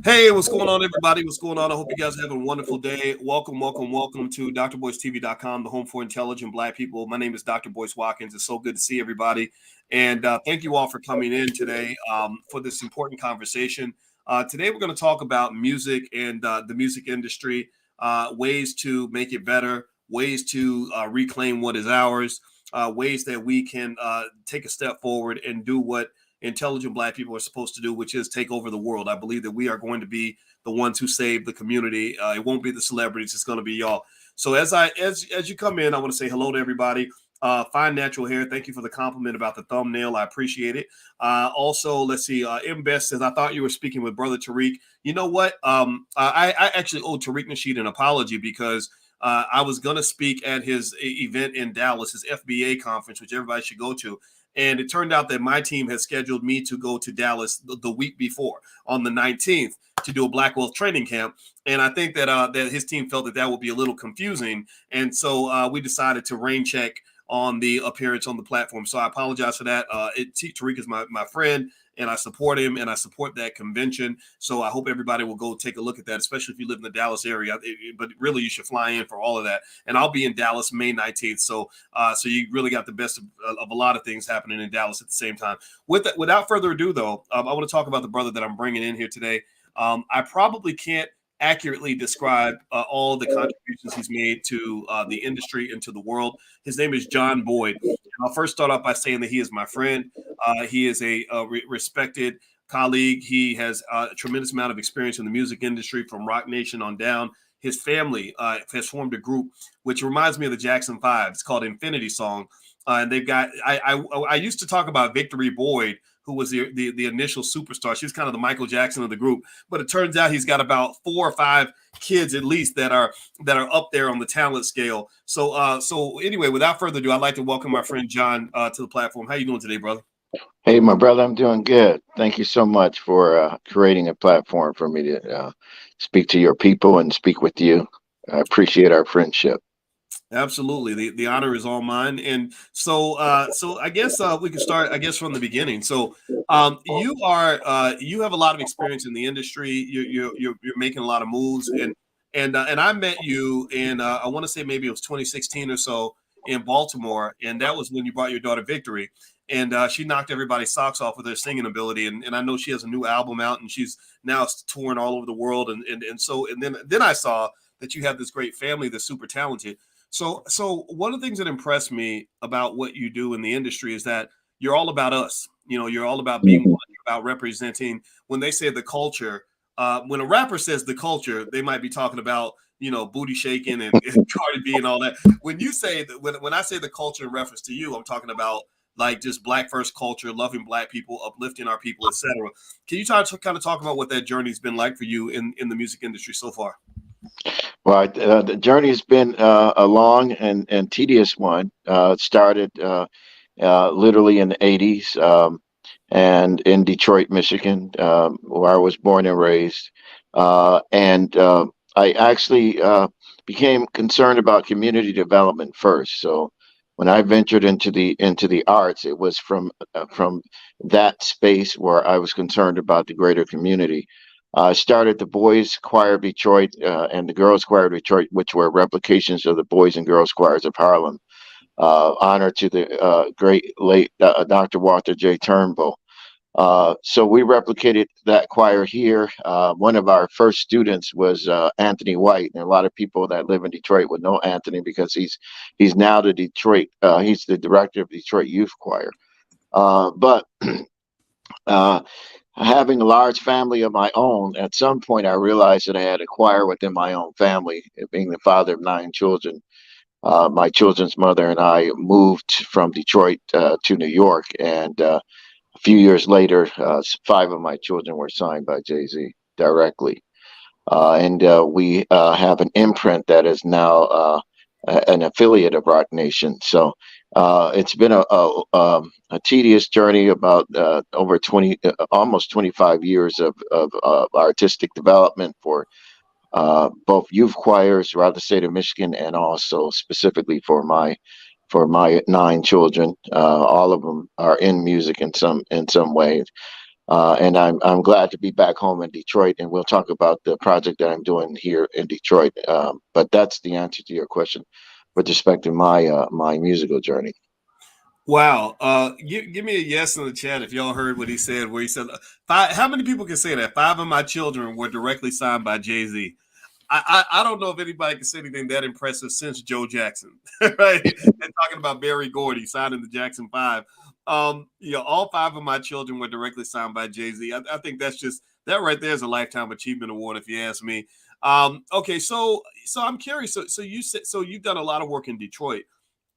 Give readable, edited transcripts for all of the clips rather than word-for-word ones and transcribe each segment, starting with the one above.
Hey, what's going on, everybody? What's going on? I hope you guys are having a wonderful day. Welcome to drboycetv.com, the home for intelligent Black people. My name is Dr. Boyce Watkins. It's so good to see everybody. And thank you all for coming in today for this important conversation. Today, we're going to talk about music and the music industry, ways to make it better, ways to reclaim what is ours, ways that we can take a step forward and do what intelligent Black people are supposed to do, which is take over the world. I believe that we are going to be the ones who save the community. It won't be the celebrities; it's going to be y'all. So as you come in, I want to say hello to everybody. Fine natural hair. Thank you for the compliment about the thumbnail. I appreciate it. Also, let's see. M Best says, I thought you were speaking with Brother Tariq. You know what? I actually owe Tariq Nasheed an apology because I was going to speak at his event in Dallas, his FBA conference, which everybody should go to. And it turned out that my team had scheduled me to go to Dallas the week before on the 19th to do a Black Wealth training camp. And I think that his team felt that would be a little confusing. And so we decided to rain check on the appearance on the platform. So I apologize for that. Tariq is my friend, and I support him, and I support that convention. So I hope everybody will go take a look at that, especially if you live in the Dallas area. But really, you should fly in for all of that. And I'll be in Dallas May 19th. So you really got the best of a lot of things happening in Dallas at the same time. Without further ado, though, I want to talk about the brother that I'm bringing in here today. I probably can't accurately describe all the contributions he's made to the industry and to the world. His name is John Boyd. And I'll first start off by saying that he is my friend. He is a respected colleague. He has a tremendous amount of experience in the music industry from Rock Nation on down. His family has formed a group which reminds me of the Jackson 5. It's called Infinity Song. And they've got, I used to talk about Victory Boyd, who was the initial superstar. She was kind of the Michael Jackson of the group, but it turns out he's got about 4 or 5 kids at least that are up there on the talent scale. So anyway, without further ado, I'd like to welcome my friend John to the platform. How you doing today, brother? Hey, my brother, I'm doing good. Thank you so much for creating a platform for me to speak to your people and speak with you. I appreciate our friendship. Absolutely. The honor is all mine. And so I guess we can start, I guess, from the beginning. So you have a lot of experience in the industry. You're making a lot of moves, and I met you in I want to say maybe it was 2016 or so in Baltimore, and that was when you brought your daughter Victory. And she knocked everybody's socks off with her singing ability. And I know she has a new album out, and she's now touring all over the world. And then I saw that you have this great family that's super talented. So one of the things that impressed me about what you do in the industry is that you're all about us. You know, you're all about being Mhm. one, you're about representing. When they say the culture, when a rapper says the culture, they might be talking about booty shaking and Cardi B and all that. When you say that, when I say the culture in reference to you, I'm talking about like just Black first culture, loving Black people, uplifting our people, etc. Can you kind of talk about what that journey's been like for you in the music industry so far? Well, the journey has been a long and tedious one. It started literally in the 80s and in Detroit, Michigan, where I was born and raised. And I actually became concerned about community development first. So when I ventured into the arts, it was from that space where I was concerned about the greater community. I started the Boys Choir of Detroit and the Girls Choir of Detroit, which were replications of the Boys and Girls Choirs of Harlem. Honor to the great late Dr. Walter J. Turnbull. So we replicated that choir here. One of our first students was Anthony White, and a lot of people that live in Detroit would know Anthony because he's now he's the director of Detroit Youth Choir. But having a large family of my own, at some point I realized that I had a choir within my own family. Being the father of 9 children, my children's mother and I moved from Detroit to New York, and a few years later, 5 of my children were signed by Jay-Z directly. And we have an imprint that is now an affiliate of Rock Nation. So it's been a tedious journey, about over 20, almost 25 years of artistic development for both youth choirs throughout the state of Michigan, and also specifically for my 9 children. All of them are in music in some way. And I'm glad to be back home in Detroit, and we'll talk about the project that I'm doing here in Detroit. But that's the answer to your question with respect to my musical journey. Wow. Give me a yes in the chat if y'all heard what he said, where he said five. How many people can say that? Five of my children were directly signed by Jay-Z. I don't know if anybody can say anything that impressive since Joe Jackson, right? And talking about Barry Gordy signing the Jackson Five. All five of my children were directly signed by Jay-Z. I think that's just that right there is a lifetime achievement award, if you ask me. Okay, so I'm curious. So you said so you've done a lot of work in Detroit,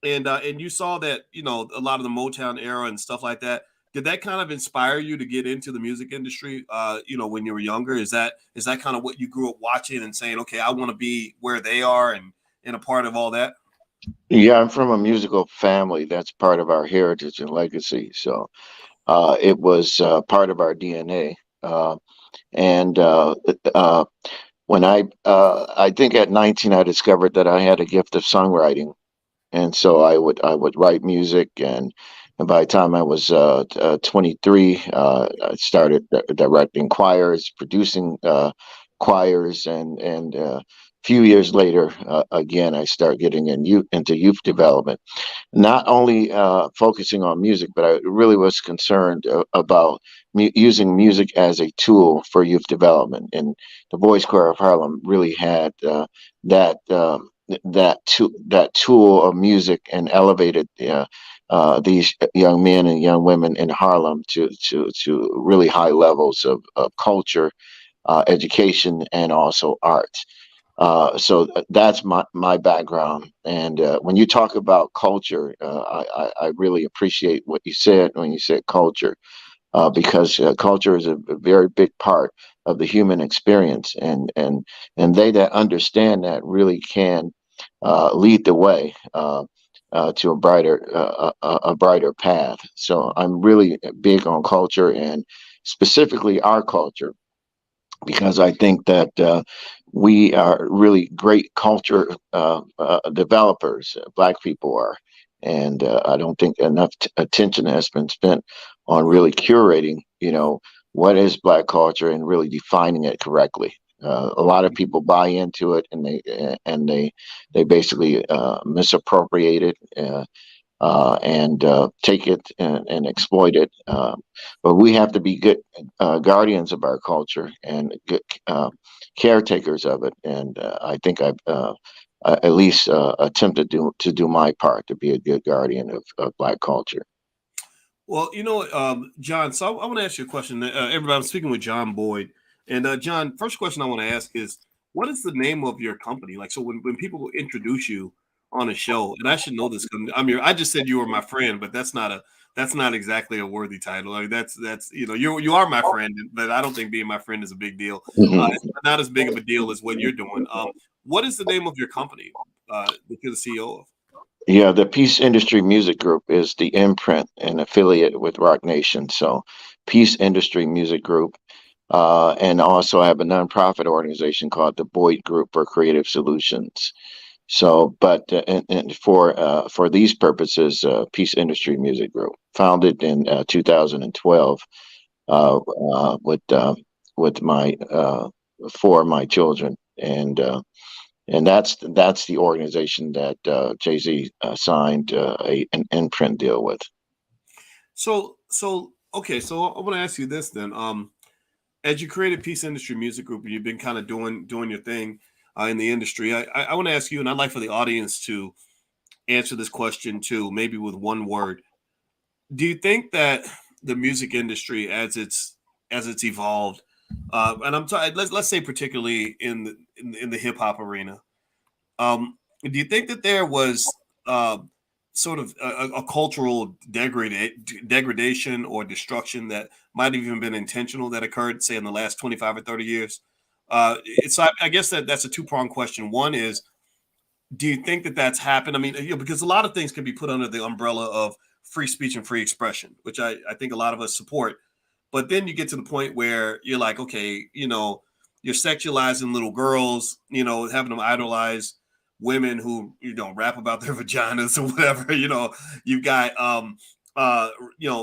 and you saw that a lot of the Motown era and stuff like that. Did that kind of inspire you to get into the music industry? When you were younger, is that kind of what you grew up watching and saying, okay, I want to be where they are and a part of all that? Yeah, I'm from a musical family. That's part of our heritage and legacy. So it was part of our DNA. And when I think at 19, I discovered that I had a gift of songwriting, and so I would write music, and by the time I was 23, I started directing choirs, producing choirs, and few years later, again, I started getting into youth development, not only focusing on music, but I really was concerned about using music as a tool for youth development. And the Boys Choir of Harlem really had that that tool of music, and elevated these young men and young women in Harlem to really high levels of culture, education, and also art. So that's my background. And when you talk about culture, I really appreciate what you said when you said culture, because culture is a very big part of the human experience, and they that understand that really can lead the way to a brighter path. So I'm really big on culture, and specifically our culture, because I think that we are really great culture developers. Black people are, and I don't think enough attention has been spent on really curating, what is Black culture and really defining it correctly. A lot of people buy into it, and they basically misappropriate it. And take it and exploit it. But we have to be good guardians of our culture, and good caretakers of it. And I think I've at least attempted to do my part to be a good guardian of Black culture. Well, John. So I want to ask you a question. Everybody, I'm speaking with John Boyd, and John. First question I want to ask is, what is the name of your company? Like, so when people introduce you on a show, and I should know this because I just said you were my friend, but that's not exactly a worthy title. Like that's you are my friend, but I don't think being my friend is a big deal. Mhm. It's not as big of a deal as what you're doing. What is the name of your company that you're the CEO of? Yeah, the Peace Industry Music Group is the imprint and affiliate with Rock Nation. So, Peace Industry Music Group. And also, I have a nonprofit organization called the Boyd Group for Creative Solutions. So, but and for these purposes, Peace Industry Music Group, founded in 2012, uh, uh, with uh, with my for my children, and that's the organization that Jay Z signed an imprint deal with. So okay, so I want to ask you this then. As you created Peace Industry Music Group, and you've been kind of doing your thing in the industry. I want to ask you, and I'd like for the audience to answer this question too, maybe with one word. Do you think that the music industry, as it's evolved, and I'm talking, let's say particularly in the hip hop arena, do you think that there was sort of a cultural degradation or destruction that might have even been intentional that occurred, say, in the last 25 or 30 years? I guess that's a two-pronged question. One is, do you think that that's happened? I mean, because a lot of things can be put under the umbrella of free speech and free expression, which I think a lot of us support. But then you get to the point where you're like, okay, you're sexualizing little girls, having them idolize women who rap about their vaginas or whatever. You've got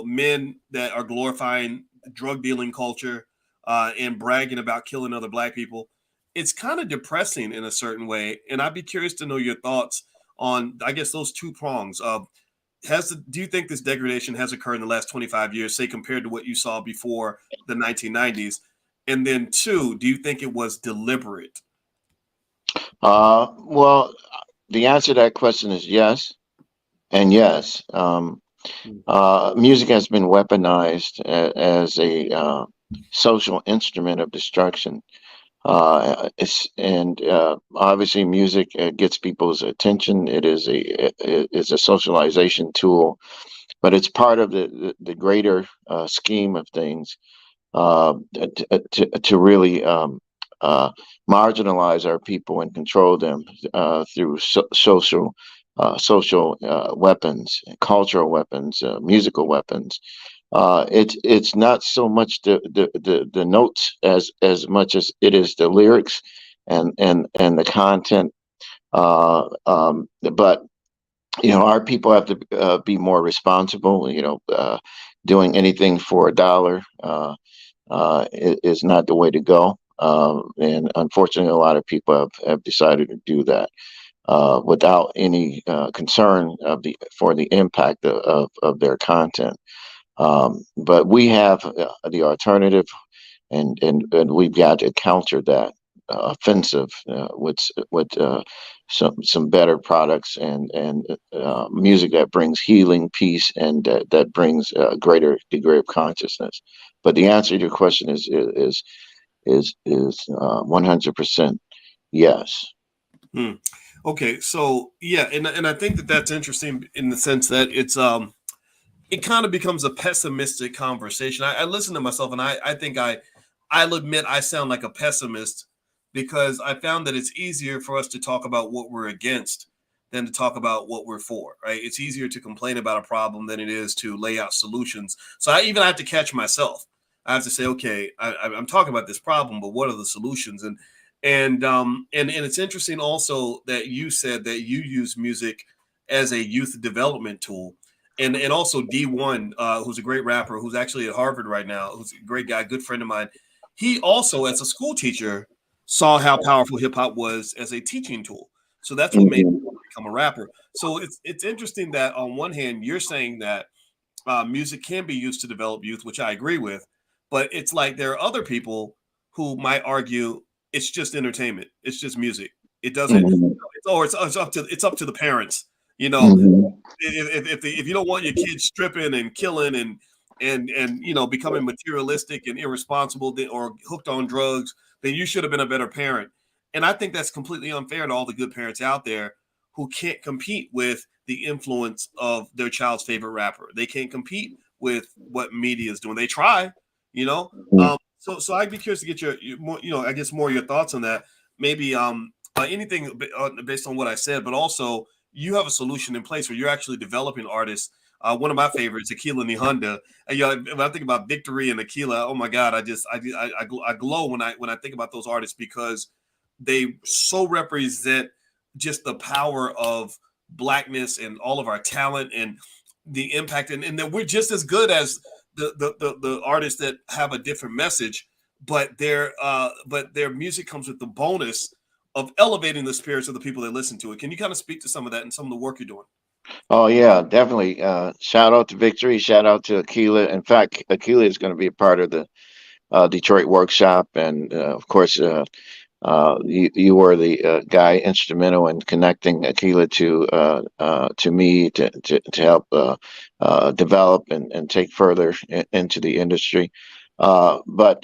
men that are glorifying drug dealing culture and bragging about killing other black people, it's kind of depressing in a certain way. And I'd be curious to know your thoughts on, I guess, those two prongs of do you think this degradation has occurred in the last 25 years, say compared to what you saw before the 1990s? And then two, do you think it was deliberate? Well, the answer to that question is yes and yes. Music has been weaponized as a social instrument of destruction. Obviously music gets people's attention. It is a socialization tool, but it's part of the greater scheme of things to really marginalize our people and control them through social weapons, cultural weapons, musical weapons. It's not so much the notes as much as it is the lyrics and the content. But our people have to be more responsible. Doing anything for a dollar is not the way to go. And unfortunately, a lot of people have decided to do that without any concern for the impact of their content. But we have the alternative, and we've got to counter that offensive with some better products and music that brings healing, peace, and that brings a greater degree of consciousness. But the answer to your question is 100% yes. Okay, so yeah, and I think that's interesting in the sense that it kind of becomes a pessimistic conversation. I listen to myself, and I think I'll admit I sound like a pessimist because I found that it's easier for us to talk about what we're against than to talk about what we're for, right? It's easier to complain about a problem than it is to lay out solutions. So I even have to catch myself. I have to say, okay, I'm talking about this problem, but what are the solutions? And it's interesting also that you said that you use music as a youth development tool. And also D1, who's a great rapper, who's actually at Harvard right now, who's a great guy, good friend of mine. He also, as a school teacher, saw how powerful hip hop was as a teaching tool. So that's what made him become a rapper. So it's interesting that on one hand, you're saying that music can be used to develop youth, which I agree with. But it's like there are other people who might argue it's just entertainment. It's just music. It doesn't. It's up to the parents. If you don't want your kids stripping and killing and becoming materialistic and irresponsible or hooked on drugs, then you should have been a better parent. And I think that's completely unfair to all the good parents out there who can't compete with the influence of their child's favorite rapper. They can't compete with what media is doing. They try, So I'd be curious to get your more, I guess more of your thoughts on that. Maybe anything based on what I said, but also you have a solution in place where you're actually developing artists. One of my favorites, Aquila Nihonda. And, when I think about Victory and Aquila, oh my God, I glow when I think about those artists because they so represent just the power of Blackness and all of our talent and the impact, and that we're just as good as the artists that have a different message, but their music comes with the bonus of elevating the spirits of the people that listen to it. Can you kind of speak to some of that and some of the work you're doing? Oh yeah, definitely. Shout out to Victory. Shout out to Aquila. In fact, Aquila is going to be a part of the Detroit workshop, and of course, you were the guy instrumental in connecting Aquila to me to help develop and take further into the industry. But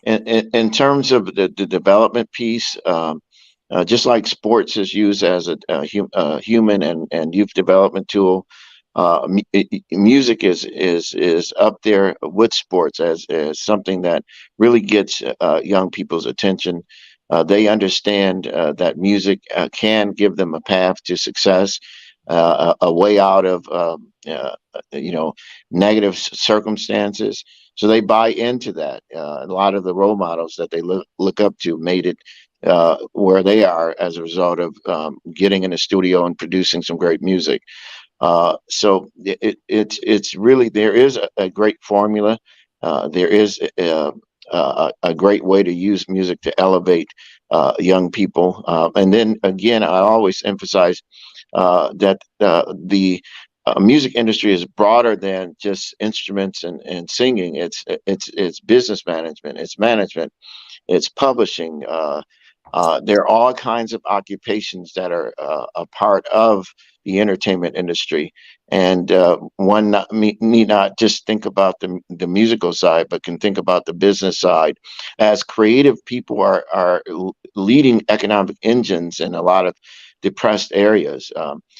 in terms of the development piece, just like sports is used as a human and youth development tool, music is up there with sports as something that really gets young people's attention. They understand that music can give them a path to success, a way out of negative circumstances. So they buy into that. A lot of the role models that they look up to made it where they are as a result of getting in a studio and producing some great music. So it's really, there is a great formula. there is a great way to use music to elevate young people. And then again, I always emphasize that the music industry is broader than just instruments and singing. It's business management, it's management, it's publishing. There are all kinds of occupations that are a part of the entertainment industry, and one need not just think about the musical side, but can think about the business side. As creative people are leading economic engines in a lot of depressed areas,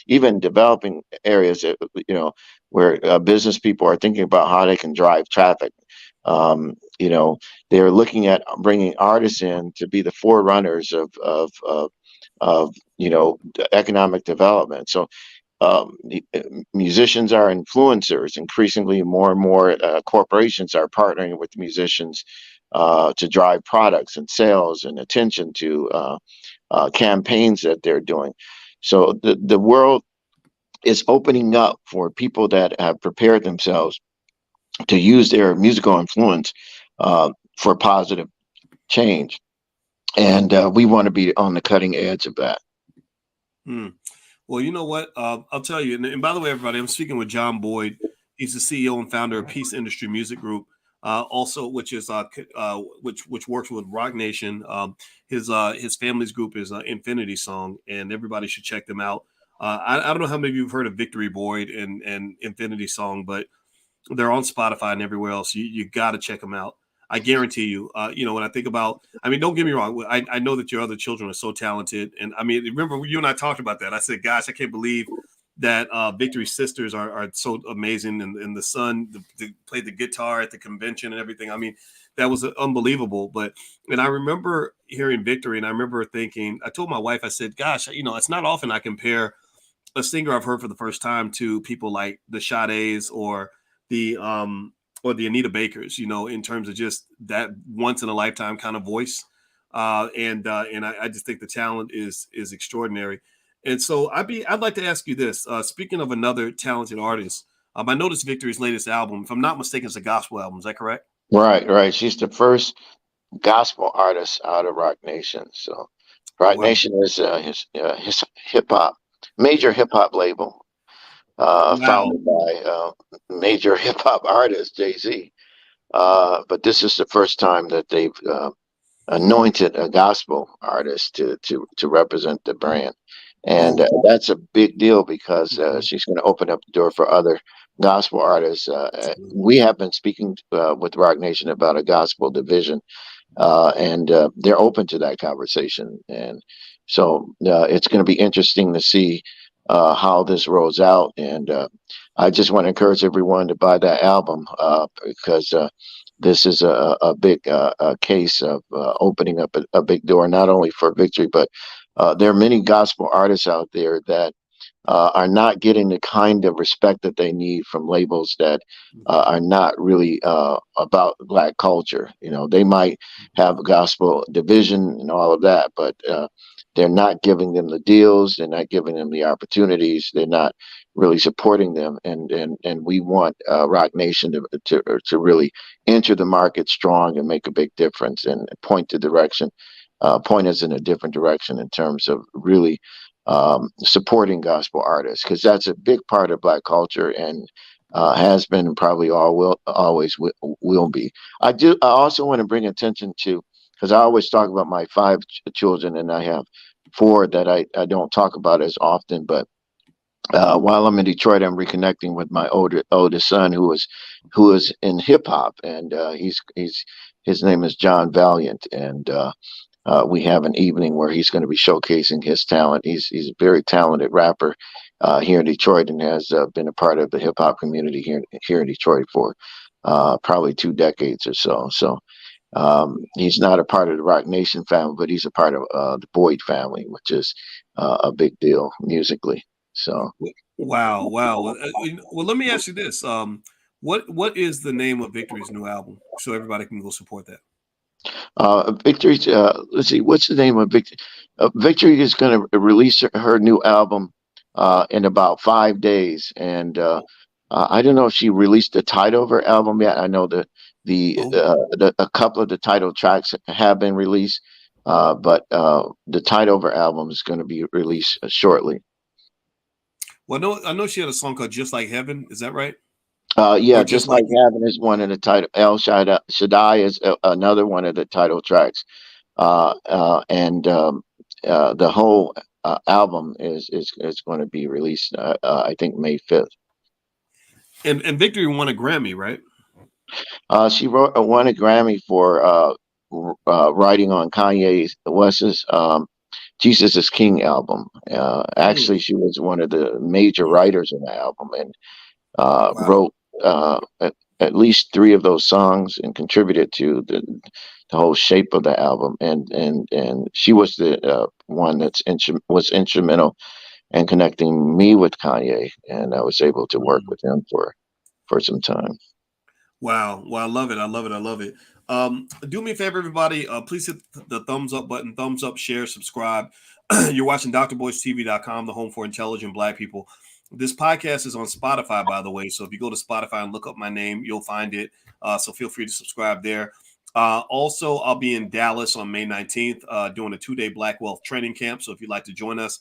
even developing areas, where business people are thinking about how they can drive traffic. You know, they're looking at bringing artists in to be the forerunners of economic development. So musicians are influencers. Increasingly, more and more corporations are partnering with musicians to drive products and sales and attention to campaigns that they're doing. So the world is opening up for people that have prepared themselves to use their musical influence for positive change. And we want to be on the cutting edge of that. Well, you know what? I'll tell you. And by the way, everybody, I'm speaking with John Boyd. He's the CEO and founder of Peace Industry Music Group, also which is which works with Rock Nation. His family's group is Infinity Song, and everybody should check them out. I don't know how many of you have heard of Victory Boyd and Infinity Song, but they're on Spotify and everywhere else. You got to check them out. I guarantee you, when I think about, I mean, don't get me wrong. I know that your other children are so talented. And I mean, remember you and I talked about that. I said, gosh, I can't believe that Victory's sisters are so amazing. And the son played the guitar at the convention and everything. I mean, that was unbelievable. And I remember hearing Victory, and I remember thinking, I told my wife, I said, gosh, it's not often I compare a singer I've heard for the first time to people like the Sade's or the Anita Bakers, in terms of just that once in a lifetime kind of voice. And I just think the talent is extraordinary. And so I'd like to ask you this, speaking of another talented artist, I noticed Victory's latest album, if I'm not mistaken, it's a gospel album. Is that correct? Right. She's the first gospel artist out of Rock Nation. So Rock Nation is his hip hop, major hip hop label. Founded by major hip hop artist Jay-Z. But this is the first time that they've anointed a gospel artist to represent the brand. And that's a big deal because she's going to open up the door for other gospel artists. We have been speaking with Rock Nation about a gospel division, and they're open to that conversation. And so it's going to be interesting to see how this rolls out. And I just want to encourage everyone to buy that album because this is a big case of opening up a big door, not only for Victory, but there are many gospel artists out there that are not getting the kind of respect that they need from labels that are not really about Black culture. They might have a gospel division and all of that, but they're not giving them the deals. They're not giving them the opportunities. They're not really supporting them. And we want Rock Nation to really enter the market strong and make a big difference and point us in a different direction in terms of really supporting gospel artists, because that's a big part of Black culture and has been and probably always will be. I also want to bring attention to, because I always talk about my 5 children and I have 4 that I don't talk about as often, but while I'm in Detroit, I'm reconnecting with my oldest son who is in hip hop, and his name is John Valiant, and we have an evening where he's going to be showcasing his talent. He's a very talented rapper here in Detroit and has been a part of the hip hop community here in Detroit for probably 2 decades or so. So he's not a part of the Rock Nation family, but he's a part of the Boyd family, which is a big deal musically. So wow. Well, let me ask you this: what is the name of Victory's new album, so everybody can go support that? Victory. Let's see. What's the name of Victory? Victory is going to release her new album in about 5 days, and I don't know if she released the title of her album yet. I know the A couple of the title tracks have been released, but the title of her album is going to be released shortly. Well, I know she had a song called "Just Like Heaven." Is that right? Yeah, Or just just like like Heaven is one of the title. El Shaddai is another one of the title tracks. And The whole album is going to be released. I think May 5th. and Victory won a Grammy, right? She won a Grammy for writing on Kanye West's "Jesus is King" album. Actually, she was one of the major writers in the album, and Wow. wrote at least three of those songs and contributed to the whole shape of the album. And she was the one was instrumental in connecting me with Kanye, and I was able to work with him for some time. Wow. Well, I love it. I love it. I love it. Do me a favor, everybody. Please hit the thumbs up button, thumbs up, share, subscribe. You're watching drboycetv.com, the home for intelligent Black people. This podcast is on Spotify, by the way. So if you go to Spotify and look up my name, you'll find it. So feel free to subscribe there. Also, I'll be in Dallas on May 19th doing a 2-day Black Wealth training camp. So if you'd like to join us,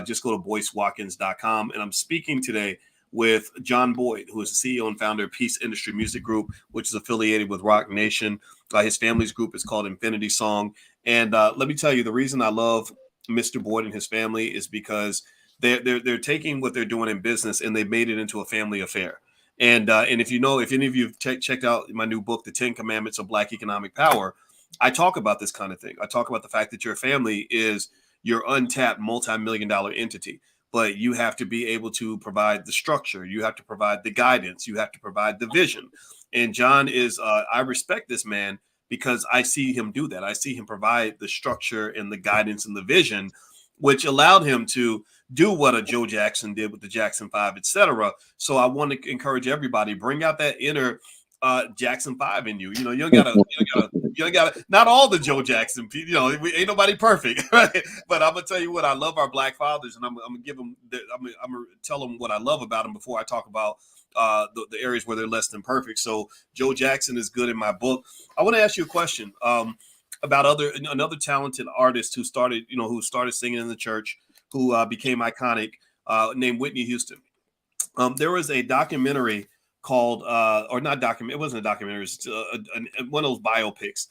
just go to boycewatkins.com. And I'm speaking today with John Boyd, who is the CEO and founder of Peace Industry Music Group, which is affiliated with Rock Nation. His family's group is called Infinity Song. And let me tell you, the reason I love Mr. Boyd and his family is because they're taking what they're doing in business and they've made it into a family affair. And if any of you have checked out my new book, The 10 Commandments of Black Economic Power, I talk about this kind of thing. I talk about the fact that your family is your untapped multi-million-dollar entity, but you have to be able to provide the structure. You have to provide the guidance. You have to provide the vision. And John is, I respect this man because I see him do that. I see him provide the structure and the guidance and the vision, which allowed him to do what a Joe Jackson did with the Jackson 5, etc. So I want to encourage everybody, bring out that inner Jackson 5 in you. You gotta, not all the Joe Jackson, ain't nobody perfect, right? But I'm gonna tell you what, I love our Black fathers, and I'm gonna give them, I'm gonna tell them what I love about them before I talk about the areas where they're less than perfect. So Joe Jackson is good in my book. I want to ask you a question about another talented artist who started singing in the church, who became iconic, named Whitney Houston. There was a documentary called, or not document, it wasn't a documentary, it was one of those biopics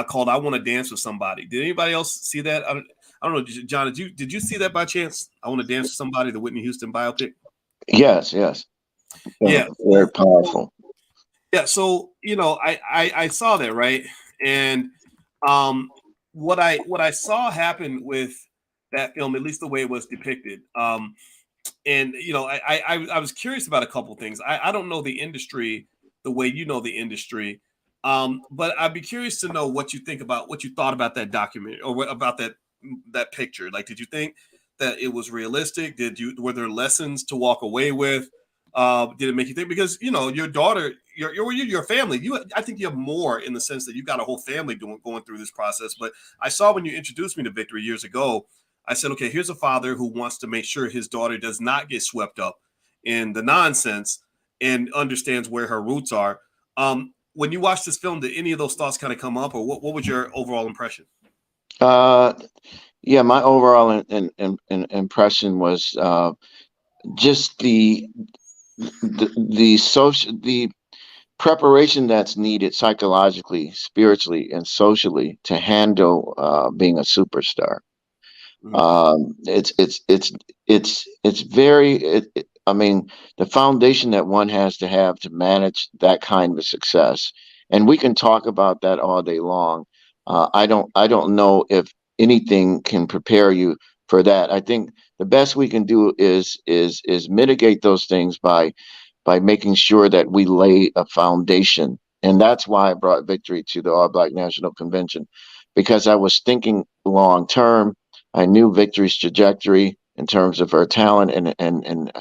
called "I Want to Dance with Somebody." Did anybody else see that? I don't know, John. Did you see that by chance? "I Want to Dance with Somebody," the Whitney Houston biopic. Yes. Yeah, Very powerful. yeah. So I saw that, right, and what I saw happen with that film, at least the way it was depicted. And I was curious about a couple of things. I don't know the industry the way you know the industry, but I'd be curious to know what you thought about that documentary, or about that picture. Like, did you think that it was realistic? Were there lessons to walk away with? Did it make you think? Because your daughter, your family, I think you have more in the sense that you got a whole family going through this process. But I saw when you introduced me to Victory years ago, I said, okay, here's a father who wants to make sure his daughter does not get swept up in the nonsense and understands where her roots are. When you watch this film, did any of those thoughts kind of come up, or what was your overall impression? Yeah, my overall impression was just the preparation that's needed psychologically, spiritually, and socially to handle being a superstar. It's very. I mean, the foundation that one has to have to manage that kind of success, and we can talk about that all day long. I don't know if anything can prepare you for that. I think the best we can do is mitigate those things by making sure that we lay a foundation. And that's why I brought Victory to the All Black National Convention, because I was thinking long term. I knew Victory's trajectory in terms of her talent and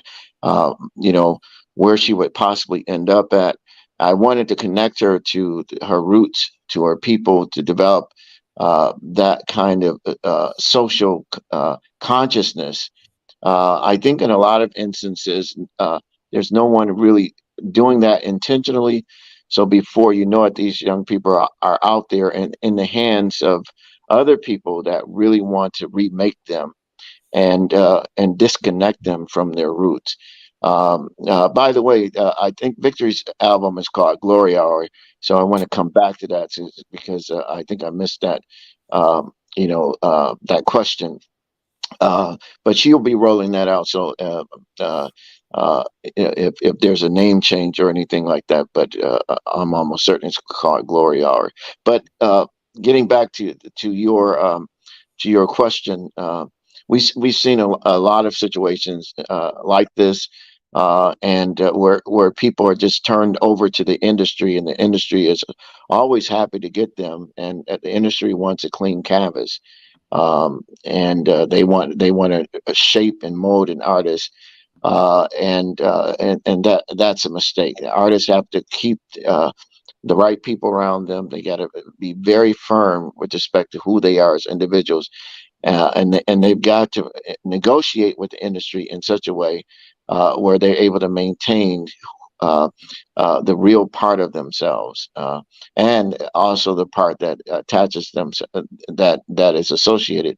where she would possibly end up at. I wanted to connect her to her roots, to her people, to develop that kind of social consciousness. I think in a lot of instances, there's no one really doing that intentionally. So before you know it, these young people are out there and in the hands of other people that really want to remake them and disconnect them from their roots. By the way, I think Victory's album is called Glory Hour, so I want to come back to that because I think I missed that. That question. But she'll be rolling that out. So if there's a name change or anything like that, but I'm almost certain it's called Glory Hour. But getting back to your question, we've seen a lot of situations like this. Where people are just turned over to the industry, and the industry is always happy to get them, and the industry wants a clean canvas, they want to shape and mold an artist, and that's a mistake. The artists have to keep the right people around them. They got to be very firm with respect to who they are as individuals, and they've got to negotiate with the industry in such a way where they're able to maintain uh, the real part of themselves, and also the part that attaches them, that is associated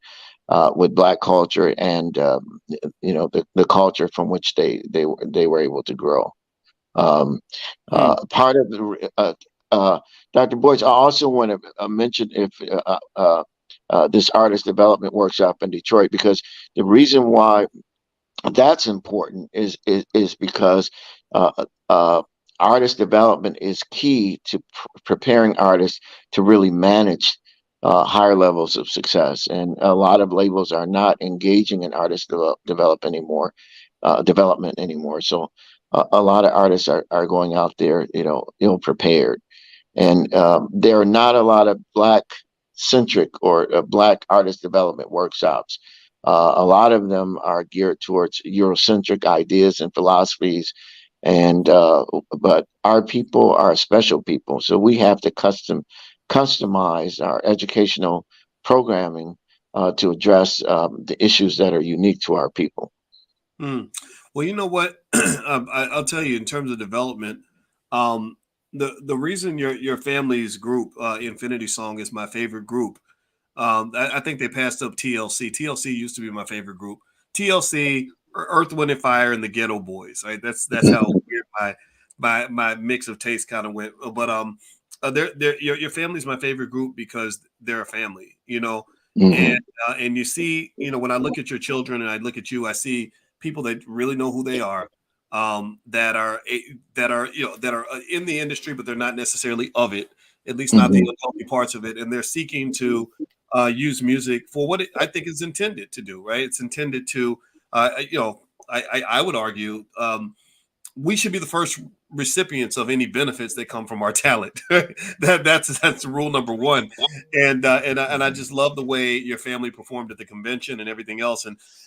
with Black culture, and the culture from which they were able to grow. Part of the Dr. Boyce, I also want to mention if this artist development workshop in Detroit, because the reason why that's important is because uh, uh, artist development is key to preparing artists to really manage higher levels of success. And a lot of labels are not engaging in artist development anymore. So a lot of artists are going out there, ill prepared, and there are not a lot of Black centric or Black artist development workshops. A lot of them are geared towards Eurocentric ideas and philosophies, and but our people are special people, so we have to customize our educational programming to address the issues that are unique to our people. Well, you know what? I'll tell you in terms of development, um, the reason your family's group, Infinity Song, is my favorite group. I think they passed up TLC. TLC used to be my favorite group. TLC, Earth, Wind and Fire, and the Ghetto Boys. Right? That's how weird my mix of taste kind of went. But your family's my favorite group because they're a family. Hmm. And you see, when I look at your children and I look at you, I see people that really know who they are, that are in the industry, but they're not necessarily of it, at least not the Hmm. unhealthy parts of it, and they're seeking to use music for what I think is intended to do. Right? It's intended to, I would argue. We should be the first recipients of any benefits that come from our talent. That's rule number one. And I just love the way your family performed at the convention and everything else.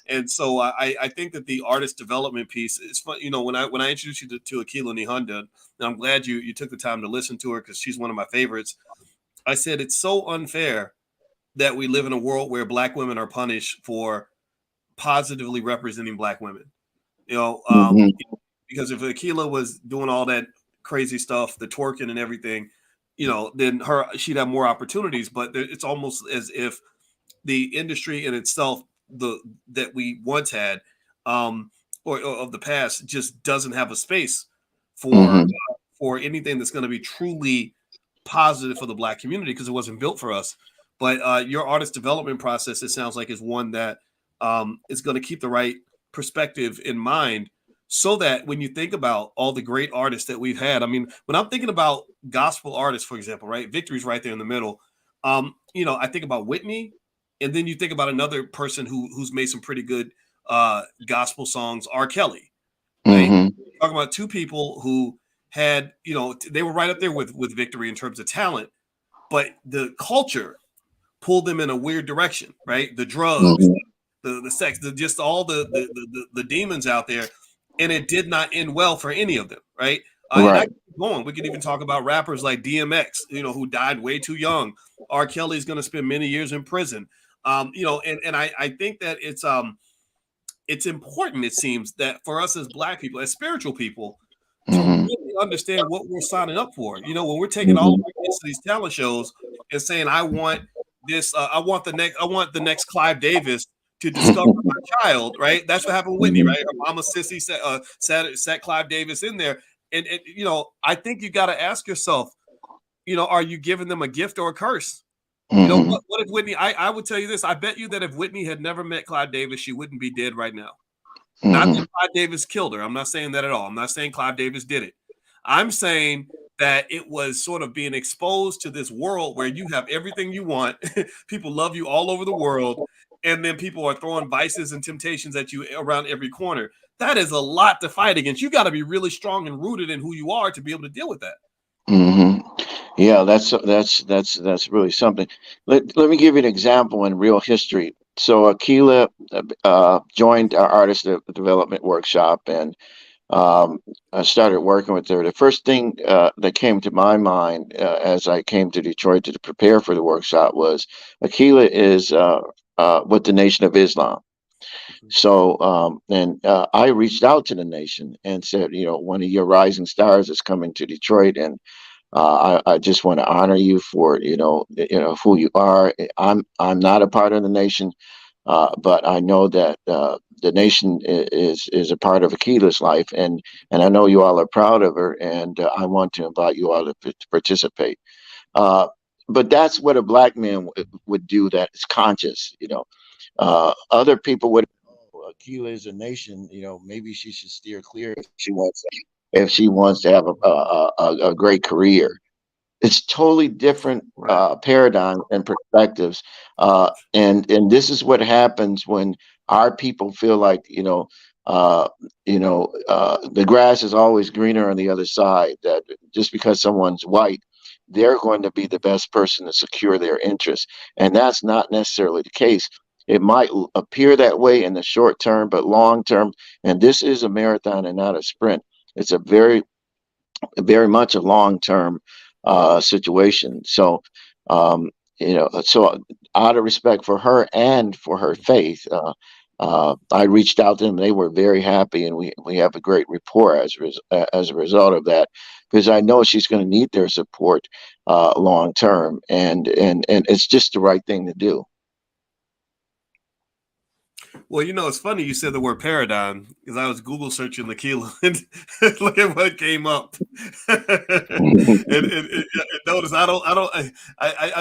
And so I think that the artist development piece is fun. When I introduced you to Akila Nihonda, and I'm glad you took the time to listen to her because she's one of my favorites. I said it's so unfair that we live in a world where Black women are punished for positively representing Black women. You know, um, Hmm. because if Aquila was doing all that crazy stuff, the twerking and everything, then she'd have more opportunities. But it's almost as if the industry in itself, the that we once had, um, or of the past, just doesn't have a space for Hmm. for anything that's going to be truly positive for the Black community because it wasn't built for us. But your artist development process, it sounds like, is one that is going to keep the right perspective in mind so that when you think about all the great artists that we've had, I mean, when I'm thinking about gospel artists, for example, right, Victory's right there in the middle. I think about Whitney, and then you think about another person who's made some pretty good gospel songs, R. Kelly, right? Hmm. Talking about two people who had, they were right up there with Victory in terms of talent, but the culture pulled them in a weird direction, right? The drugs, Hmm. the sex, just all the demons out there, and it did not end well for any of them, right? And I Right. can keep going. We could even talk about rappers like DMX, who died way too young. R. Kelly's going to spend many years in prison. And I think that it's important. It seems that for us as Black people, as spiritual people, to Hmm. really really understand what we're signing up for. You know, when we're taking all of our kids to these talent shows and saying, I want this, I want the next Clive Davis to discover my child, right? That's what happened with Whitney, right? Her mama Sissy sat Clive Davis in there. And you know, I think you got to ask yourself, you know, are you giving them a gift or a curse? You know, what if Whitney, I would tell you this, I bet you that if Whitney had never met Clive Davis, she wouldn't be dead right now. Not that Clive Davis killed her. I'm not saying that at all. I'm not saying Clive Davis did it. I'm saying that it was sort of being exposed to this world where you have everything you want. People love you all over the world. And then people are throwing vices and temptations at you around every corner. That is a lot to fight against. You got to be really strong and rooted in who you are to be able to deal with that. Yeah, that's really something. Let me give you an example in real history. So Akila joined our artist development workshop, and I started working with her. The first thing that came to my mind as I came to Detroit to prepare for the workshop was Akila is with the Nation of Islam. So, I reached out to the nation and said, you know, one of your rising stars is coming to Detroit, and I just want to honor you for, who you are. I'm not a part of the nation, but I know that the nation is a part of Akila's life, and I know you all are proud of her, and I want to invite you all to participate. But that's what a black man would do. That is conscious, you know. Other people would. Oh, Akila is a nation. You know, maybe she should steer clear if she wants to have a great career. It's totally different paradigm and perspectives, and this is what happens when our people feel like the grass is always greener on the other side. That just because someone's white, they're going to be the best person to secure their interests, and that's not necessarily the case. It might appear that way in the short term, but long term, and this is a marathon and not a sprint. It's a very much a long term situation. So, so out of respect for her and for her faith, I reached out to them. They were very happy, and we have a great rapport as a result of that, because I know she's going to need their support long term, and it's just the right thing to do. Well, you know, it's funny you said the word paradigm because I was Google searching Lakila and look at what came up. And notice I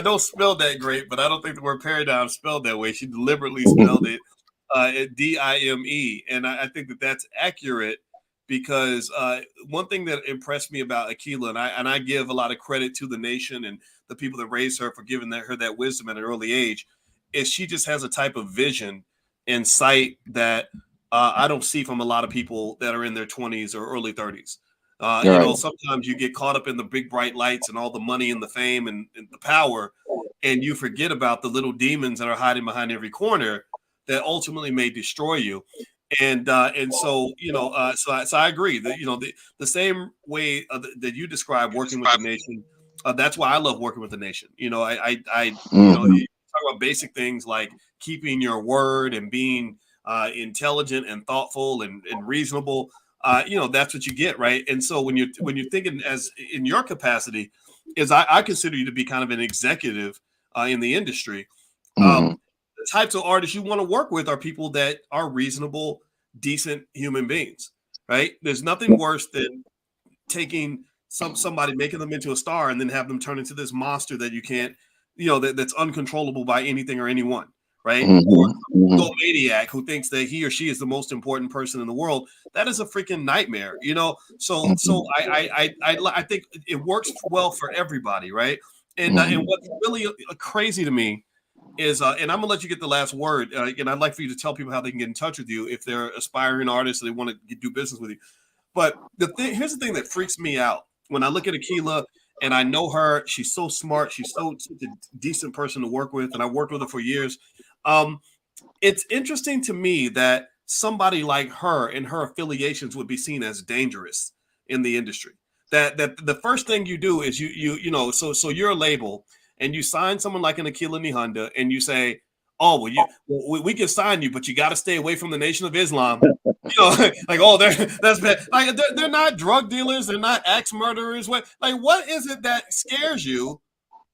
don't spell that great, but I don't think the word paradigm spelled that way. She deliberately spelled it Dime, and I think that that's accurate because one thing that impressed me about Akila, and I give a lot of credit to the nation and the people that raised her for giving her that wisdom at an early age, is she just has a type of vision and sight that I don't see from a lot of people that are in their 20s or early 30s. You know, sometimes you get caught up in the big bright lights and all the money and the fame and the power, and you forget about the little demons that are hiding behind every corner that ultimately may destroy you. And so so I agree that the same way that you describe working with the nation. That's why I love working with the nation. You know, you talk about basic things like keeping your word and being intelligent and thoughtful and reasonable. That's what you get, right? And so when you're thinking as in your capacity, is I consider you to be kind of an executive in the industry. The types of artists you want to work with are people that are reasonable, decent human beings, right? There's nothing worse than taking somebody, making them into a star, and then have them turn into this monster that you can't, that's uncontrollable by anything or anyone, right? Or a maniac who thinks that he or she is the most important person in the world. That is a freaking nightmare, So I think it works well for everybody, right? And what's really crazy to me is, and I'm gonna let you get the last word. And I'd like for you to tell people how they can get in touch with you if they're aspiring artists and they want to do business with you. But here's the thing that freaks me out when I look at Akila and I know her. She's so smart. She's such a decent person to work with, and I worked with her for years. It's interesting to me that somebody like her and her affiliations would be seen as dangerous in the industry. That the first thing you do is so you're a label and you sign someone like an Akila Nihanda and you say, oh, we can sign you, but you got to stay away from the Nation of Islam. Like, oh, that's bad. Like, they're not drug dealers, they're not axe murderers. What is it that scares you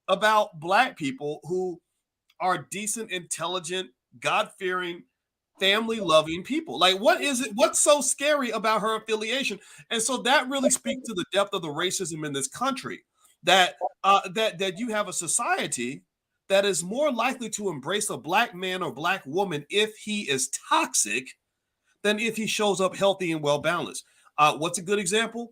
about Black people who are decent, intelligent, God-fearing, family-loving people? Like, what is it? What's so scary about her affiliation? And so that really speaks to the depth of the racism in this country. That you have a society that is more likely to embrace a Black man or Black woman if he is toxic than if he shows up healthy and well balanced. What's a good example?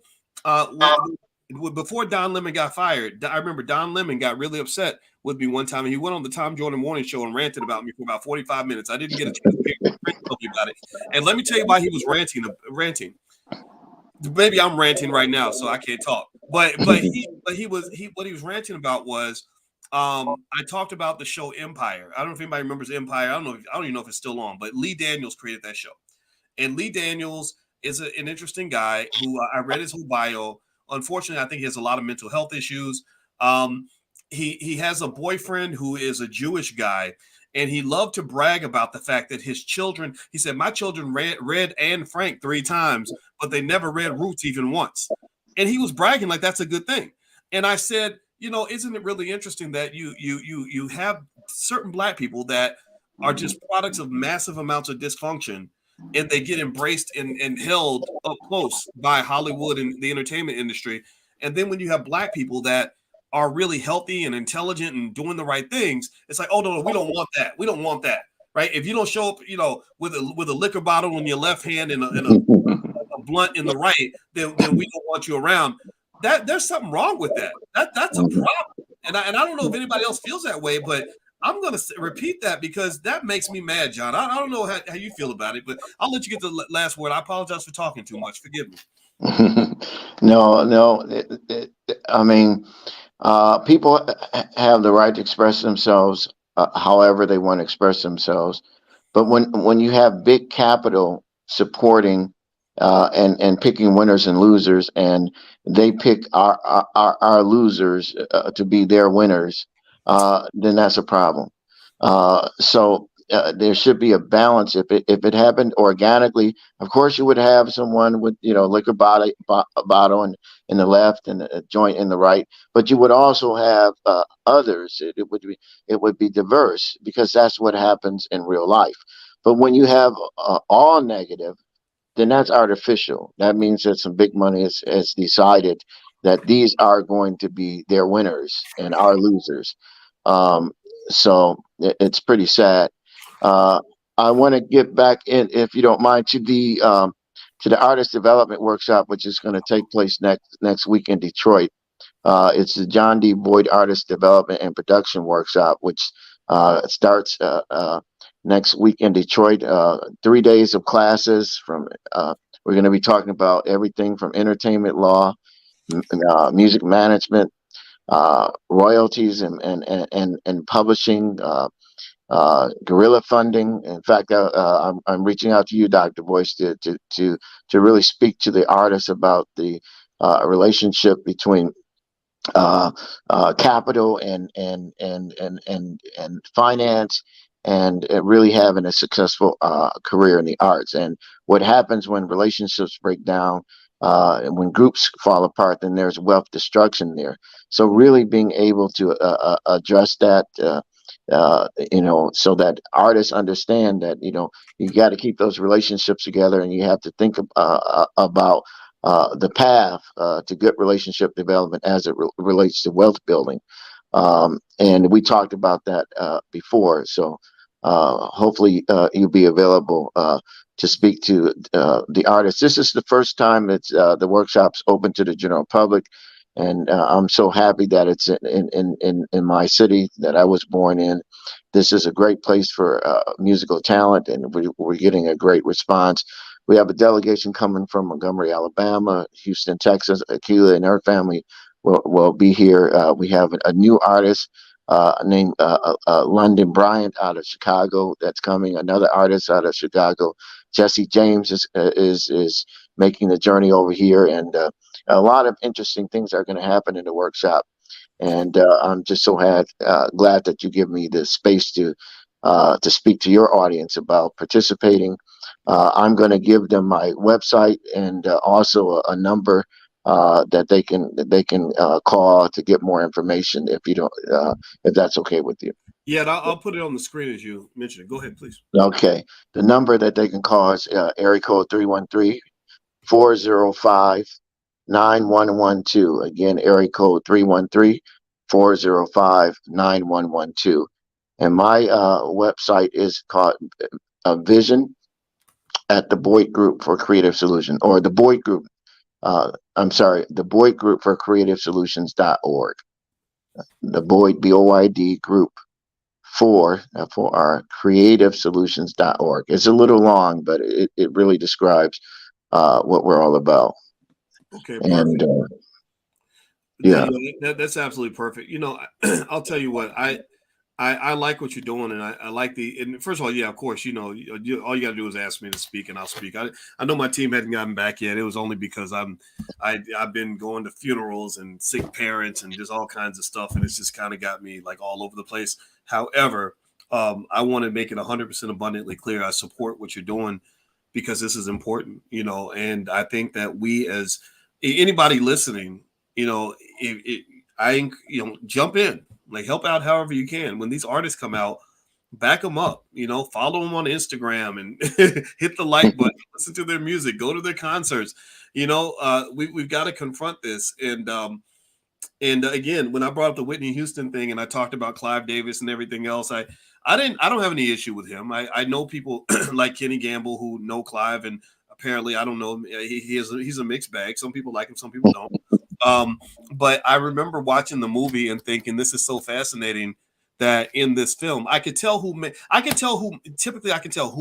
Before Don Lemon got fired, I remember Don Lemon got really upset with me one time, and he went on the Tom Jordan Morning Show and ranted about me for about 45 minutes. I didn't get a chance to tell you about it. And let me tell you why he was ranting. Maybe I'm ranting right now, so I can't talk. But what he was ranting about was I talked about the show Empire. I don't know if anybody remembers Empire. I don't even know if it's still on, but Lee Daniels created that show. And Lee Daniels is an interesting guy who I read his whole bio. Unfortunately, I think he has a lot of mental health issues. He has a boyfriend who is a Jewish guy, and he loved to brag about the fact that his children, he said, my children read Anne Frank 3 times, but they never read Roots even once. And he was bragging like that's a good thing. And I said, isn't it really interesting that you have certain Black people that are just products of massive amounts of dysfunction, and they get embraced and held up close by Hollywood and the entertainment industry. And then when you have Black people that are really healthy and intelligent and doing the right things, it's like, oh no, we don't want that. We don't want that, right? If you don't show up, with a liquor bottle in your left hand and a blunt in the right, then we don't want you around. There's something wrong with that. That's a problem. And I don't know if anybody else feels that way, but I'm going to repeat that because that makes me mad, John. I don't know how you feel about it, but I'll let you get the last word. I apologize for talking too much. Forgive me. No. I mean, people have the right to express themselves however they want to express themselves. But when you have big capital supporting and picking winners and losers, and they pick our losers to be their winners, then that's a problem. So there should be a balance. If it happened organically, of course you would have someone with liquor bottle in the left and a joint in the right, but you would also have others. It would be diverse because that's what happens in real life. But when you have all negative, then that's artificial. That means that some big money has decided that these are going to be their winners and our losers. So it's pretty sad. I want to get back in, if you don't mind, to the artist development workshop, which is going to take place next week in Detroit. It's the John D. Boyd Artist Development and Production Workshop, which starts next week in Detroit. 3 days of classes from. We're going to be talking about everything from entertainment law, music management, royalties, and publishing, guerrilla funding. In fact, I'm reaching out to you, Dr. Boyce, to really speak to the artists about the relationship between capital and finance, and really having a successful career in the arts. And what happens when relationships break down, and when groups fall apart, then there's wealth destruction there. So really being able to address that, so that artists understand that, you got to keep those relationships together, and you have to think about the path to good relationship development as it relates to wealth building. And we talked about that before. So hopefully you'll be available to speak to the artists. This is the first time it's the workshop's open to the general public. And I'm so happy that it's in my city that I was born in. This is a great place for musical talent, and we're getting a great response. We have a delegation coming from Montgomery, Alabama, Houston, Texas. Akila and her family will be here. We have a new artist named London Bryant out of Chicago that's coming. Another artist out of Chicago, Jesse James, is making the journey over here, and a lot of interesting things are going to happen in the workshop. And I'm just so glad that you give me the space to to speak to your audience about participating. I'm going to give them my website and also a number that they can call to get more information if you don't if that's okay with you. Yeah, and I'll put it on the screen as you mentioned it. Go ahead, please. Okay. The number that they can call is area code 313-405-9112. Again, area code 313-405-9112. And my website is called Vision at the Boyd Group for Creative Solutions, or the Boyd Group. I'm sorry, the Boyd Group for Creative Solutions.org. The Boyd, BOYD group for our creativesolutions.org. It's a little long, but it really describes what we're all about. Okay, And perfect. yeah. That's absolutely perfect. I'll tell you what, I like what you're doing, and I like and first of all, yeah, of course, all you got to do is ask me to speak, and I'll speak. I know my team hadn't gotten back yet. It was only because I've been going to funerals and sick parents and just all kinds of stuff, and it's just kind of got me like all over the place. However, I want to make it 100% abundantly clear. I support what you're doing because this is important, and I think that we, as anybody listening, jump in, like help out however you can. When these artists come out, back them up, follow them on Instagram and hit the like button, listen to their music, go to their concerts. We've got to confront this. And again, when I brought up the Whitney Houston thing and I talked about Clive Davis and everything else, I don't have any issue with him. I know people like Kenny Gamble who know Clive, and apparently, I don't know, he's a mixed bag. Some people like him, some people don't. But I remember watching the movie and thinking, this is so fascinating that in this film, I can tell who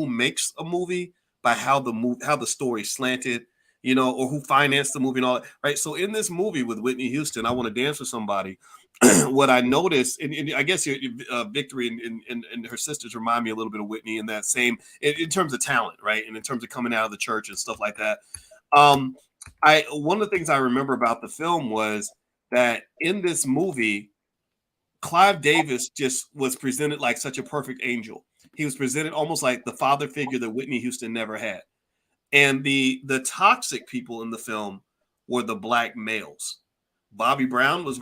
makes a movie by how the story slanted, or who financed the movie and all that, right? So in this movie with Whitney Houston, I Want to Dance with Somebody, what I noticed, and I guess Victory and her sisters remind me a little bit of Whitney in that same, in terms of talent, right? And in terms of coming out of the church and stuff like that. One of the things I remember about the film was that in this movie, Clive Davis just was presented like such a perfect angel. He was presented almost like the father figure that Whitney Houston never had. And the toxic people in the film were the black males. Bobby Brown was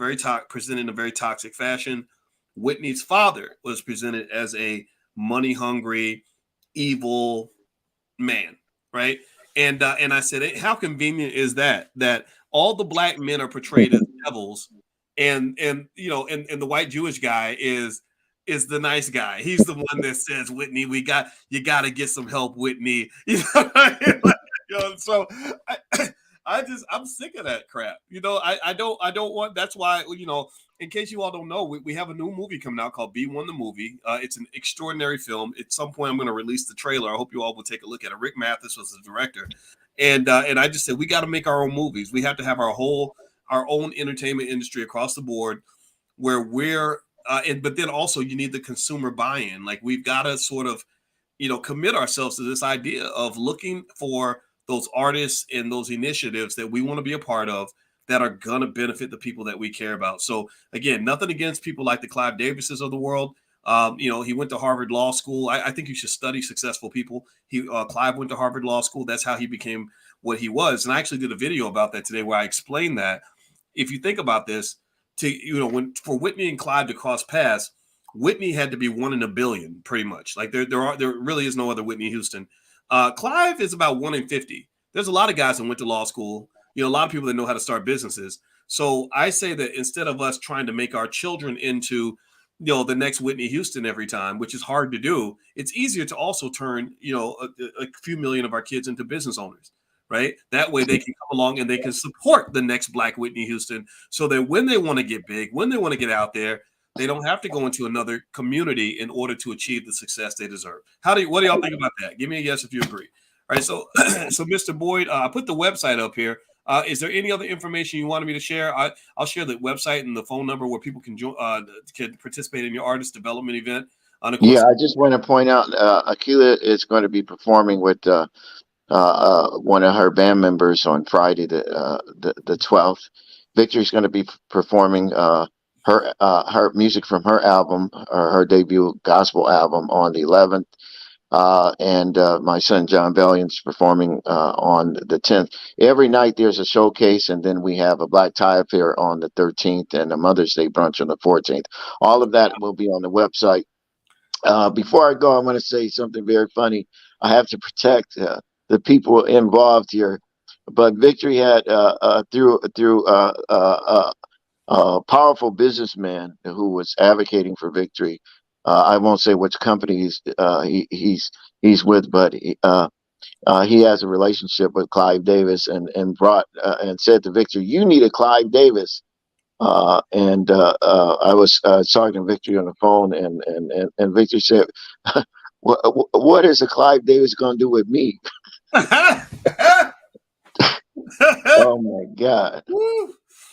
presented in a very toxic fashion. Whitney's father was presented as a money-hungry, evil man, right? And I said, hey, how convenient is that all the black men are portrayed as devils, and the white Jewish guy is the nice guy. He's the one that says, Whitney, you got to get some help, Whitney. So I'm sick of that crap. I don't want. That's why, in case you all don't know, we have a new movie coming out called B1 the Movie. It's an extraordinary film. At some point, I'm going to release the trailer. I hope you all will take a look at it. Rick Mathis was the director, and I just said we got to make our own movies. We have to have our own entertainment industry across the board, where we're but then also you need the consumer buy-in. Like we've got to sort of commit ourselves to this idea of looking for those artists and those initiatives that we want to be a part of that are going to benefit the people that we care about. So again, nothing against people like the Clive Davises of the world. He went to Harvard Law School. I think you should study successful people. Clive went to Harvard Law School. That's how he became what he was. And I actually did a video about that today where I explained that if you think about this, for Whitney and Clive to cross paths, Whitney had to be 1 in a billion, pretty much. Like there really is no other Whitney Houston. Clive is about 1 in 50. There's a lot of guys that went to law school. A lot of people that know how to start businesses. So I say that instead of us trying to make our children into, the next Whitney Houston every time, which is hard to do, it's easier to also turn, a few million of our kids into business owners, right? That way they can come along and they can support the next Black Whitney Houston so that when they want to get big, when they want to get out there, they don't have to go into another community in order to achieve the success they deserve. What do y'all think about that? Give me a yes if you agree. All right, so Mr. Boyd, I put the website up here. Is there any other information you wanted me to share? I'll share the website and the phone number where people can can participate in your artist development event. And of course, I just want to point out, Akila is going to be performing with one of her band members on Friday, the 12th. Victory's going to be performing her music from her album, or her debut gospel album, on the 11th. And my son John Bellion's performing on the 10th. Every night there's a showcase, and then we have a black tie affair on the 13th and a Mother's Day brunch on the 14th. All of that will be on the website. Before I go, I want to say something very funny. I have to protect the people involved here, but Victory had through a powerful businessman who was advocating for Victory. I won't say which company he's with, but he has a relationship with Clive Davis, and brought and said to Victory, "You need a Clive Davis." I was talking to Victory on the phone, and Victory said, what is a Clive Davis going to do with me?" Oh my God.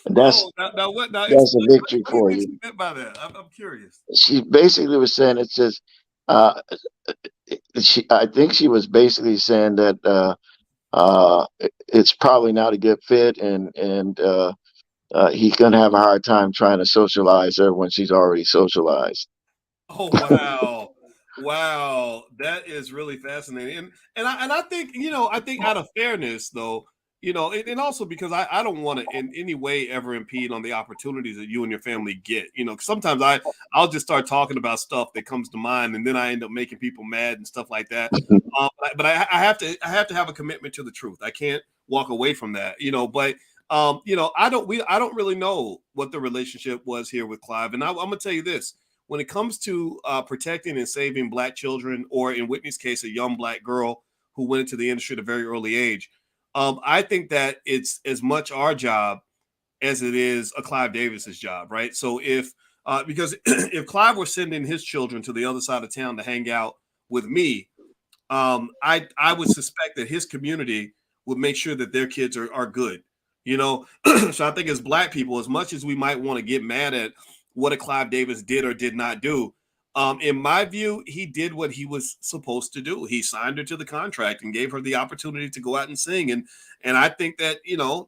That's Oh, now what? Now that's a explain. victory What do you for think you. she meant by that? I'm curious. She basically was saying, it says, uh, I think she was basically saying that it's probably not a good fit, and he's gonna have a hard time trying to socialize her when she's already socialized. Oh wow. Wow, that is really fascinating. And I think, I think out of fairness though, and also because I don't want to in any way ever impede on the opportunities that you and your family get. 'Cause sometimes I'll just start talking about stuff that comes to mind, and then I end up making people mad and stuff like that. But I have to have a commitment to the truth. I can't walk away from that, but I don't really know what the relationship was here with Clive. And I'm gonna tell you this: when it comes to protecting and saving Black children, or in Whitney's case, a young Black girl who went into the industry at a very early age, I think that it's as much our job as it is a Clive Davis's job, right? So because if Clive were sending his children to the other side of town to hang out with me, I would suspect that his community would make sure that their kids are good, So I think as Black people, as much as we might want to get mad at what a Clive Davis did or did not do, in my view, he did what he was supposed to do. He signed her to the contract and gave her the opportunity to go out and sing, and I think that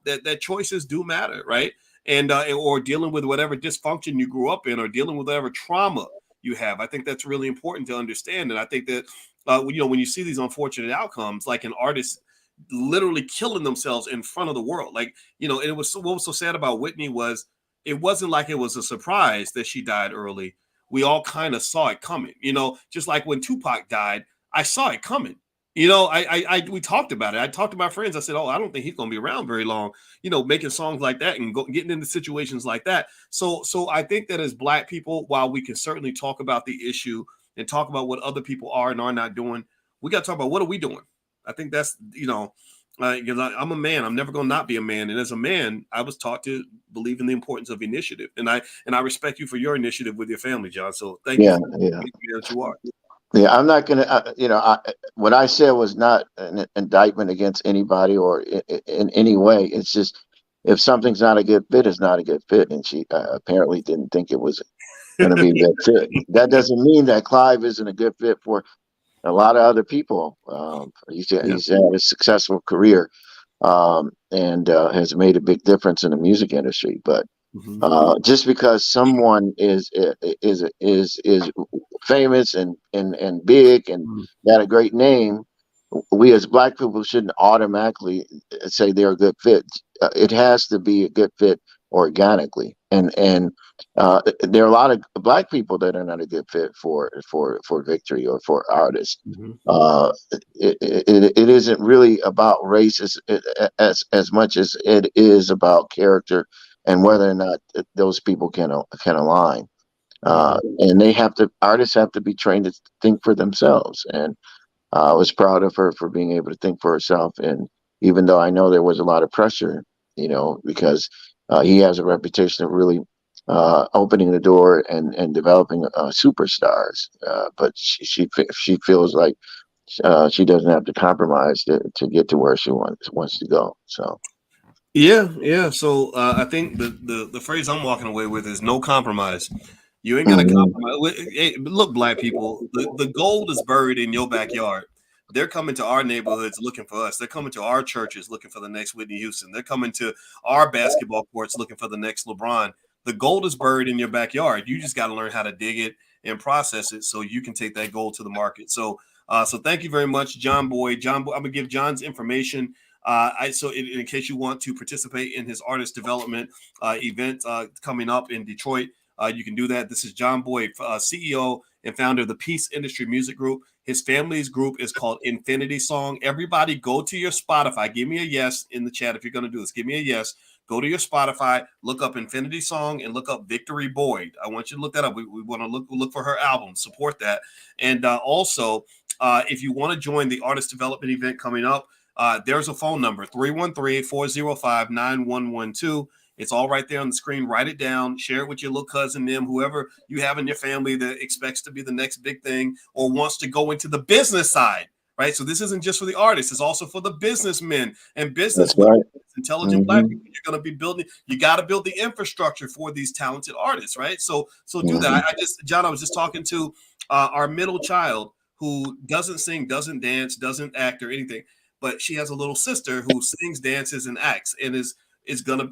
that choices do matter, right? And or dealing with whatever dysfunction you grew up in, or dealing with whatever trauma you have. I think that's really important to understand, and I think that when you see these unfortunate outcomes, like an artist literally killing themselves in front of the world, like it was what was so sad about Whitney was it wasn't like it was a surprise that she died early. We all kind of saw it coming, just like when Tupac died, I saw it coming. We talked about it. I talked to my friends. I said, "Oh, I don't think he's going to be around very long." Making songs like that and getting into situations like that. So I think that as Black people, while we can certainly talk about the issue and talk about what other people are and are not doing, we got to talk about what are we doing. I think that's because I'm a man. I'm never going to not be a man. And as a man, I was taught to believe in the importance of initiative. And I respect you for your initiative with your family, John. So thank you Yeah, for yeah, being that you are. yeah. I'm not gonna, what I said was not an indictment against anybody, or in any way. It's just, if something's not a good fit, it's not a good fit, and she apparently didn't think it was going to be a good fit. That doesn't mean that Clive isn't a good fit for a lot of other people. Yeah. He's had a successful career, and has made a big difference in the music industry. But Mhm. just because someone is famous and big and Mhm. got a great name, we as Black people shouldn't automatically say they're a good fit. It has to be a good fit organically, and there are a lot of Black people that are not a good fit for Victory or for artists. Mhm. It isn't really about race as much as it is about character, and whether or not those people can align. Mhm. And artists have to be trained to think for themselves. And I was proud of her for being able to think for herself. And even though I know there was a lot of pressure, because he has a reputation of really opening the door and developing superstars. But she feels like she doesn't have to compromise to get to where she wants to go. So. Yeah. So I think the phrase I'm walking away with is no compromise. You ain't got to Mhm. compromise. Hey, look, Black people, the gold is buried in your backyard. They're coming to our neighborhoods looking for us. They're coming to our churches looking for the next Whitney Houston. They're coming to our basketball courts looking for the next LeBron. The gold is buried in your backyard. You just got to learn how to dig it and process it so you can take that gold to the market. So thank you very much, John Boyd. I'm gonna give John's information. In case you want to participate in his artist development event coming up in Detroit, you can do that. This is John Boyd, CEO and founder of the Peace Industry Music Group. His family's group is called Infinity Song. Everybody go to your Spotify. Give me a yes in the chat if you're going to do this. Give me a yes. Go to your Spotify, look up Infinity Song, and look up Victory Boyd. I want you to look that up. We want to look for her album, support that. And also, if you want to join the artist development event coming up, there's a phone number, 313-405-9112. It's all right there on the screen. Write it down. Share it with your little cousin, them, whoever you have in your family that expects to be the next big thing or wants to go into the business side, right? So this isn't just for the artists. It's also for the businessmen and businesswomen, intelligent Black people. You're going to be building. You got to build the infrastructure for these talented artists, right? So do that. John, I was just talking to our middle child who doesn't sing, doesn't dance, doesn't act or anything, but she has a little sister who sings, dances, and acts and is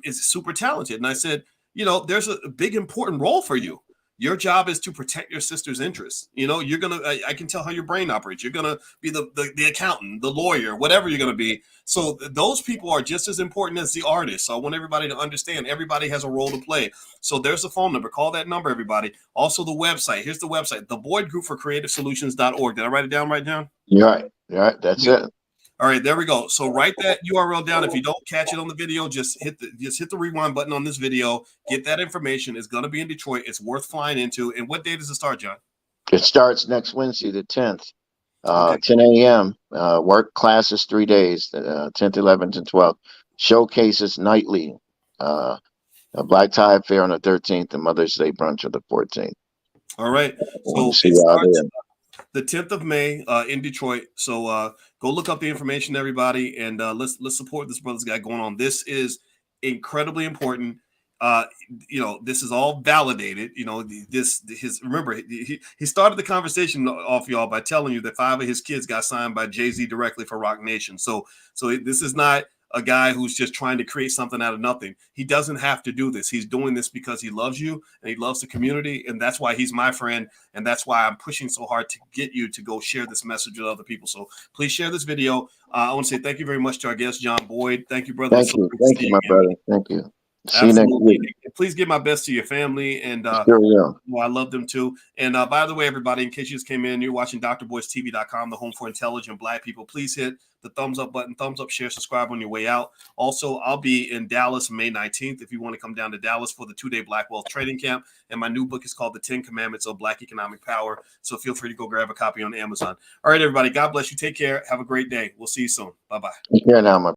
super talented. And I said, there's a big important role for you. Your job is to protect your sister's interests. I can tell how your brain operates. You're gonna be the accountant, the lawyer, whatever you're gonna be. So those people are just as important as the artists. So I want everybody to understand everybody has a role to play. So there's the phone number. Call that number, everybody. Also the website. Here's the website, the Boyd Group for Creative-Solutions.org. Did I write it down right, John? You're right. That's it. All right, there we go. So write that URL down. If you don't catch it on the video, just hit the rewind button on this video. Get that information. It's going to be in Detroit. It's worth flying into. And what day does it start, John? It starts next Wednesday, the 10th, 10 a.m. Work classes 3 days, 10th, 11th, and 12th. Showcases nightly. A Black Tie Affair on the 13th and Mother's Day brunch on the 14th. All right. So it starts the 10th of May in Detroit. So go look up the information, everybody, and let's support this brother's got going on. This is incredibly important. This is all validated. Remember, he started the conversation off, y'all, by telling you that 5 of his kids got signed by Jay-Z directly for Roc Nation. So this is not a guy who's just trying to create something out of nothing. He doesn't have to do this. He's doing this because he loves you and he loves the community. And that's why he's my friend. And that's why I'm pushing so hard to get you to go share this message with other people. So please share this video. I want to say thank you very much to our guest, John Boyd. Thank you, brother. Thank you, my brother. Thank you. See you next week. Please give my best to your family. And sure will. I love them too. And by the way, everybody, in case you just came in, you're watching drboycetv.com, the home for intelligent Black people. Please hit the thumbs up button, thumbs up, share, subscribe on your way out. Also, I'll be in Dallas May 19th if you want to come down to Dallas for the 2-day Black Wealth Training Camp. And my new book is called The 10 Commandments of Black Economic Power. So feel free to go grab a copy on Amazon. All right, everybody. God bless you. Take care. Have a great day. We'll see you soon. Bye-bye. Take care now, my